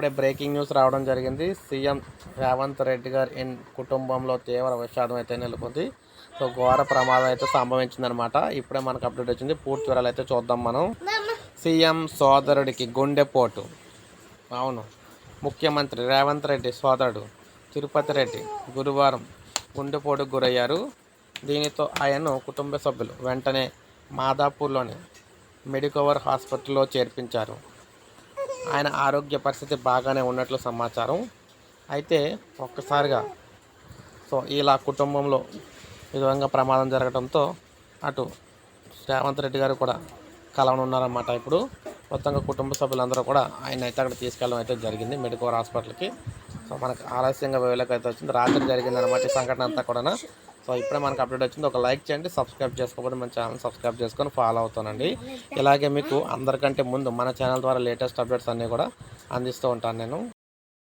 ఇప్పుడే breaking news రావడం జరిగింది. సీఎం రేవంత్ రెడ్డి గారి కుటుంబంలో తీవ్ర విషాదం అయితే నెలకొంది. సో ఘోర ప్రమాదం అయితే సంభవించిందనమాట. ఇప్పుడే మనకు అప్డేట్ వచ్చింది. పూర్తి వివరాలు అయితే చూద్దాం మనం. సీఎం సోదరుడికి గుండెపోటు. అవును, ముఖ్యమంత్రి రేవంత్ రెడ్డి సోదరుడు తిరుపతి రెడ్డి గురువారం గుండెపోటుకు గురయ్యారు. దీనితో ఆయన్ను కుటుంబ సభ్యులు వెంటనే మాదాపూర్లోని మెడికవర్ హాస్పిటల్లో చేర్పించారు. ఆయన ఆరోగ్య పరిస్థితి బాగానే ఉన్నట్లు సమాచారం. అయితే ఒక్కసారిగా ఇలా కుటుంబంలో ఈ విధంగా ప్రమాదం జరగడంతో అటు రేవంత్ రెడ్డి గారు కూడా కలవనున్నారన్నమాట. ఇప్పుడు మొత్తంగా కుటుంబ సభ్యులందరూ కూడా ఆయన అయితే అక్కడ తీసుకెళ్ళడం అయితే జరిగింది మెడికవర్ హాస్పిటల్కి. సో మనకు ఆలస్యంగా వేళకి అయితే వచ్చింది. రాత్రి జరిగిందన్నమాట ఈ సంఘటన అంతా కూడా. సో ఇప్పుడే మనకు అప్డేట్ వచ్చింది. ఒక లైక్ చేయండి, సబ్స్క్రైబ్ చేసుకోకపోతే మన ఛానల్ సబ్స్క్రైబ్ చేసుకొని ఫాలో అవుతానండి. ఇలాగే మీకు అందరికంటే ముందు మన ఛానల్ ద్వారా లేటెస్ట్ అప్డేట్స్ అన్నీ కూడా అందిస్తూ ఉంటాను నేను.